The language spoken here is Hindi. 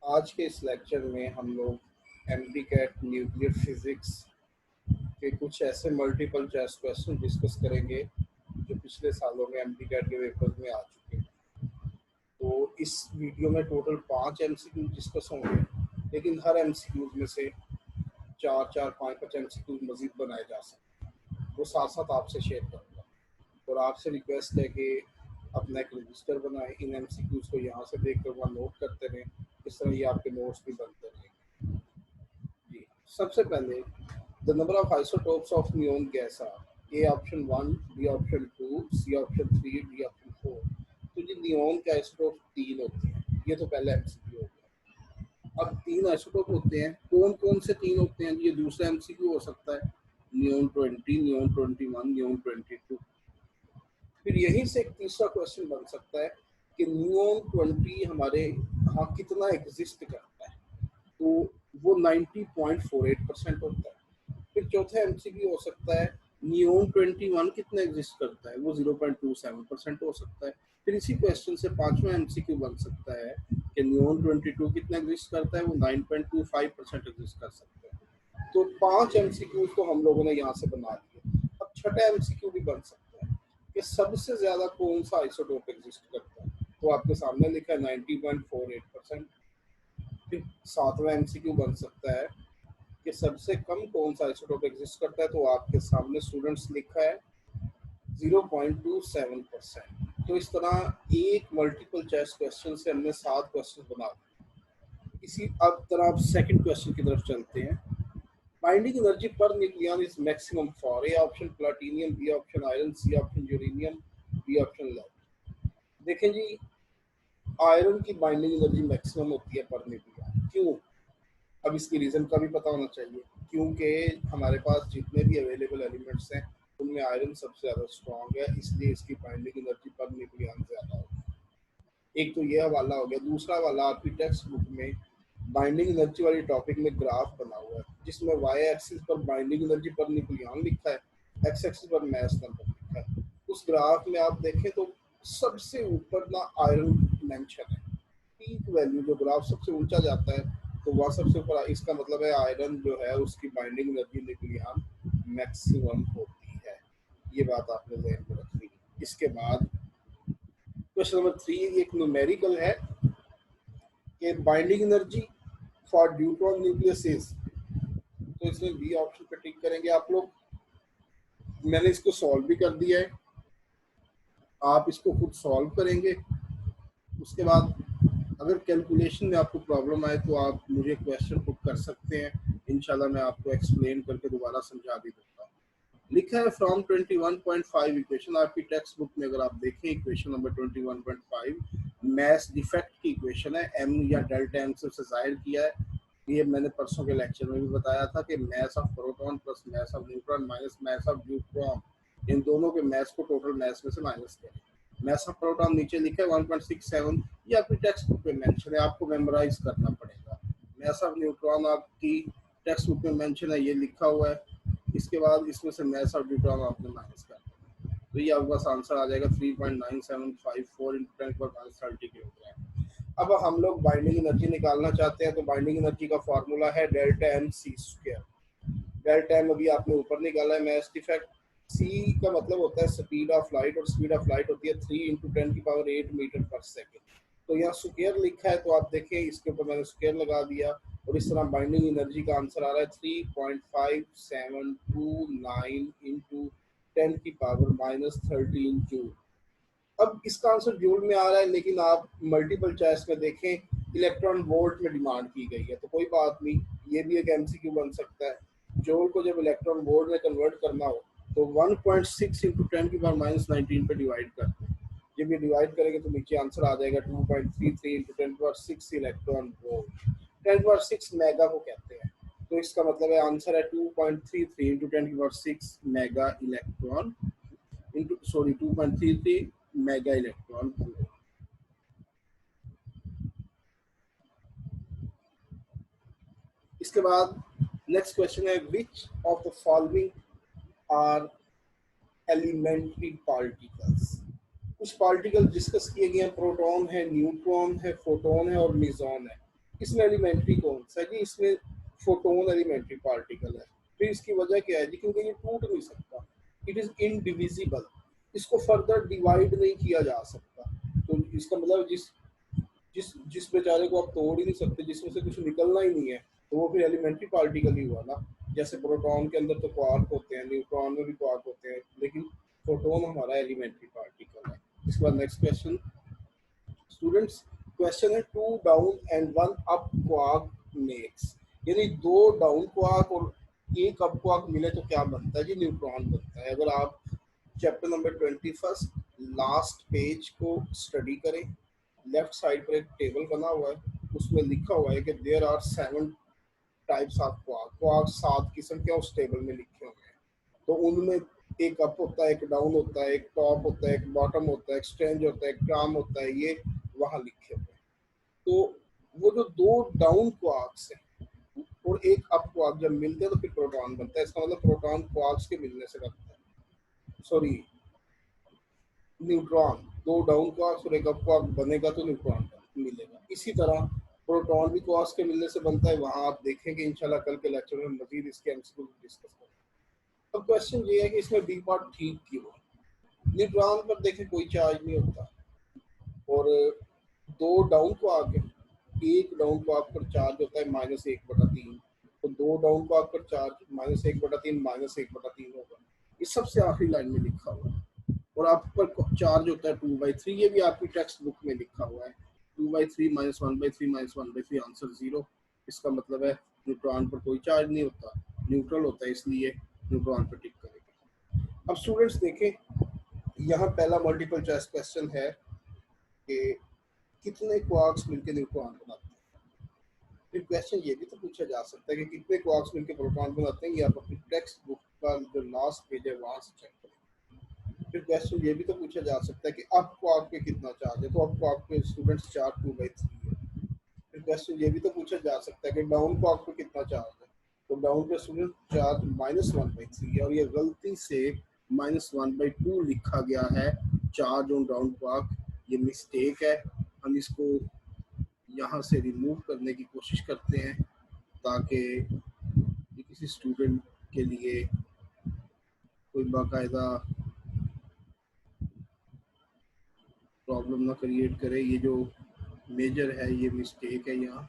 आज के इस लेक्चर में हम लोग एमडीकैट न्यूक्लियर फिजिक्स के कुछ ऐसे मल्टीपल चॉइस क्वेश्चन डिस्कस करेंगे जो पिछले सालों में एमडीकैट के पेपर्स में आ चुके हैं। तो इस वीडियो में टोटल 5 एमसीक्यू डिस्कस होंगे, लेकिन हर एमसीक्यू में से 4-4, 5-5 एमसीक्यू मजीद बनाए जा सकते हैं। वो साथ साथ आपसे शेयर करूँगा और आपसे रिक्वेस्ट है कि अपना एक रजिस्टर बनाएं, इन एमसीक्यूज को यहाँ से देख कर वहाँ नोट करते रहें। इस तरह ये आपके नोट्स भी बनते रहेंगे। जी, सबसे पहले the number of isotopes of neon gas are a option 1, b option 2, c option 3, d option 4। तो जी नियोन के आइसोटोप 3 होते हैं। ये तो पहला एमसीक्यू हो गया। अब 3 आइसोटोप होते हैं, कौन कौन से 3 होते हैं? ये दूसरा एमसीक्यू हो सकता है। Neon 20, neon 21, neon 22। फिर यहीं से एक तीसरा क्वेश्चन बन सकता है कि नियोन 20 हमारे यहाँ कितना एग्जिस्ट करता है? तो वो 90.48% होता है। फिर चौथा एमसीक्यू हो सकता है नियोन 21 कितना एग्जिस्ट करता है? वो 0.27% हो सकता है। फिर इसी क्वेश्चन से पांचवा एमसीक्यू बन सकता है कि नियोन 22 कितना एग्जिस्ट करता है? वो 9.25% एग्जिस्ट कर सकता है। तो 5 एमसीक्यू को हम लोगों ने यहाँ से बना दिए। अब छठा एमसीक्यू भी बन सकता है कि सबसे ज्यादा कौन सा आइसोटोप एग्जिस्ट करता है? तो आपके सामने लिखा है 90.48%। फिर सातवां एमसीक्यू बन सकता है कि सबसे कम कौन सा आइसोटोप एग्जिस्ट करता है? तो आपके सामने स्टूडेंट्स लिखा है 0.27%। तो इस तरह एक मल्टीपल चॉइस क्वेश्चन से हमने 7 क्वेश्चन बना दिए। इसी अब तरह आप सेकंड क्वेश्चन की तरफ चलते हैं। Binding energy per nucleon is maximum for a option platinum, b option iron, c option uranium, d option lead. देखें जी, आयरन की बाइंडिंग एनर्जी मैक्सिमम होती है पर न्यूक्लियन। क्यों? अब इसकी रीज़न का भी पता होना चाहिए, क्योंकि हमारे पास जितने भी अवेलेबल एलिमेंट्स हैं उनमें आयरन सबसे ज़्यादा स्ट्रॉन्ग है, इसलिए इसकी बाइंडिंग एनर्जी पर न्यूक्लियन ज़्यादा होगी। एक तो ये हवाला हो गया। दूसरा वाला आपकी टेक्स्ट बुक में बाइंडिंग एनर्जी वाली टॉपिक में ग्राफ बना हुआ है, जिसमें वाई एक्सिस पर बाइंडिंग एनर्जी पर न्यूक्लियन लिखा है, एक्स एक्सिस पर मास नंबर लिखा है। उस ग्राफ में आप देखें तो सबसे ऊपर ना आयरन मेंशन है। पीक वैल्यू जो ग्राफ सबसे ऊंचा जाता है तो वह सबसे ऊपर, इसका मतलब है आयरन जो है उसकी बाइंडिंग एनर्जी न्यूक्लियन मैक्सिमम होती है। ये बात आपने ध्यान में रखनी है। इसके बाद क्वेश्चन नंबर 3 एक न्यूमेरिकल है कि binding energy for deuteron nucleus. तो इसमें बी ऑप्शन पे टिक करेंगे आप लोग। मैंने इसको सॉल्व भी कर दिया है, आप इसको खुद सॉल्व करेंगे। उसके बाद अगर कैलकुलेशन में आपको प्रॉब्लम आए तो आप मुझे क्वेश्चन पुट कर सकते हैं, इंशाल्लाह मैं आपको एक्सप्लेन करके दोबारा समझा भी दूंगा। लिखा है फ्रॉम 21.5 इक्वेशन। आपकी टेक्स्ट बुक में अगर आप देखें इक्वेशन नंबर 21.5 मैस डिफेक्ट की इक्वेशन है। एम या डेल्टा एम से उसे जाहिर किया है। ये मैंने परसों के लेक्चर में भी बताया था कि mass of proton plus mass of neutron minus mass of neutron, इन दोनों के मैस को टोटल मैस में से माइनस करें। मैस ऑफ प्रोटॉन नीचे लिखा है 1.67, ये आपकी टेक्स्ट बुक में मेंशन है, आपको मेमोराइज करना पड़ेगा। मैस ऑफ न्यूट्रॉन आपकी टेक्स्ट बुक में मेंशन है, ये लिखा हुआ है। इसके बाद इसमें से मैस ऑफ न्यूट्रॉन आपने माइनस कर दिया, तो ये आपका आंसर आ जाएगा 3.9754 इंटू 10⁻30 किलोग्राम। अब हम लोग बाइंडिंग एनर्जी निकालना चाहते हैं, तो बाइंडिंग एनर्जी का फॉर्मूला है delta m c square. Delta m अभी आपने ऊपर निकाला है मैस डिफेक्ट। सी का मतलब होता है स्पीड ऑफ लाइट, और स्पीड ऑफ लाइट होती है 3 × 10⁸ मीटर पर सेकेंड। तो यहाँ स्क्वायर लिखा है तो आप देखें, इसके ऊपर मैंने स्क्वायर लगा दिया और इस तरह बाइंडिंग एनर्जी का आंसर आ रहा है 3.5729 इंटू 10⁻13 जूल। अब इसका आंसर जूल में आ रहा है, लेकिन आप मल्टीपल चॉइस में देखें इलेक्ट्रॉन वोल्ट में डिमांड की गई है, तो कोई बात नहीं, ये भी एक एमसीक्यू बन सकता है। जूल को जब इलेक्ट्रॉन वोल्ट में कन्वर्ट करना हो तो 1.6 इंटू 10⁻19 पे डिवाइड करते हैं। जब ये डिवाइड करेंगे तो नीचे आंसर आ जाएगा 2.33 इंटू 10⁻6 इलेक्ट्रॉन वोल्ट। 10⁻6 मेगा को कहते हैं, तो इसका मतलब है आंसर है 2.33 into 10⁻6 mega electron into 2.33 mega electron volt. इसके बाद नेक्स्ट क्वेश्चन है which of the following are elementary particles. कुछ पार्टिकल डिस्कस किए गए हैं, प्रोटॉन है, न्यूट्रॉन है, फोटोन है और मिजॉन है। इसमें एलिमेंट्री कौन सा है जी? इसमें फोटोन एलिमेंट्री पार्टिकल है। फिर इसकी वजह क्या है जी? क्योंकि ये टूट नहीं सकता, इट इज इनडिविजिबल, इसको फर्दर डिवाइड नहीं किया जा सकता। तो इसका मतलब जिस जिस जिस बेचारे को आप तोड़ ही नहीं सकते, जिसमें से कुछ निकलना ही नहीं है, तो वो फिर एलिमेंट्री पार्टिकल ही हुआ ना। जैसे प्रोटॉन के अंदर तो क्वार्क होते हैं, न्यूट्रॉन में भी क्वार्क होते हैं, लेकिन प्रोटॉन हमारा एलिमेंट्री पार्टिकल है। इसके बाद नेक्स्ट क्वेश्चन स्टूडेंट्स, क्वेश्चन है two down and one up quark makes, यानी दो डाउन क्वार्क और एक अप क्वार्क मिले तो क्या बनता है जी? न्यूट्रॉन बनता है। अगर आप चैप्टर नंबर 21 लास्ट पेज को स्टडी करें, लेफ्ट साइड पर एक टेबल बना हुआ है, उसमें लिखा हुआ है कि there are 7 types of quark, quark 7 किस्म के उस टेबल में लिखे हुए हैं। तो उनमें एक अप होता है, एक डाउन होता है, एक टॉप होता है, एक बॉटम होता है, एक स्ट्रेंज होता है, एक ट्राम होता है, ये वहां लिखे हुए हैं। तो वो जो दो डाउन क्वार्क्स हैं और एक अप क्वार्क जब मिलते हैं तो फिर प्रोटॉन बनता है। इसका मतलब प्रोटॉन क्वार्क्स के मिलने से बनता है, सॉरी न्यूट्रॉन, दो डाउन क्वार्क्स और एक अप क्वार्क बनेगा तो न्यूट्रॉन मिलेगा। इसी तरह प्रोटॉन भी क्वार्क्स के मिलने से बनता है, वहां आप देखेंगे इंशाल्लाह कल के लेक्चर में मजीद इसके एमसीक्यू डिस्कस करेंगे। अब क्वेश्चन ये है कि इसमें बी पार्ट ठीक क्यों है? न्यूट्रॉन पर देखें कोई चार्ज नहीं होता और दो डाउन क्वार्क है, एक डाउन क्वार्क पर चार्ज होता है -1/3, तो दो डाउन क्वार्क पर चार्ज -1/3 -1/3 होगा। ये सबसे आखिरी लाइन में लिखा हुआ है। और आप पर चार्ज होता है 2/3, ये भी आपकी टेक्स्ट बुक में लिखा हुआ है। 2/3 -1/3 -1/3 आंसर 0। इसका मतलब है न्यूट्रॉन पर कोई चार्ज नहीं होता, न्यूट्रल होता है, इसलिए न्यूट्रॉन पर टिक करेगा। अब स्टूडेंट्स देखें, यहाँ पहला मल्टीपल चॉइस क्वेश्चन है कि कितने क्वार्क्स मिलकर न्यूट्रॉन बनाते हैं। फिर क्वेश्चन ये भी तो पूछा जा सकता है कि कितने क्वार्क्स मिलकर प्रोटॉन बनाते हैं, ये आप अपनी टेक्स्ट बुक का जो लास्ट पेज है वहां से चेक करें। फिर क्वेश्चन ये भी तो पूछा जा सकता है कि अप क्वार्क पे कितना चार्ज है, तो अप क्वार्क पे स्टूडेंट्स चार्ज 2/3 है। फिर क्वेश्चन ये भी तो पूछा जा सकता है कि डाउन क्वार्क पे कितना चार्ज है, तो डाउन पे स्टूडेंट चार्ज -1/3 है, और ये गलती से -1/2 लिखा गया है चार्ज ऑन डाउन क्वार्क, ये मिस्टेक है। हम इसको यहाँ से रिमूव करने की कोशिश करते हैं ताकि ये किसी स्टूडेंट के लिए कोई बाकायदा प्रॉब्लम ना क्रिएट करे। ये जो मेजर है ये मिस्टेक है यहाँ।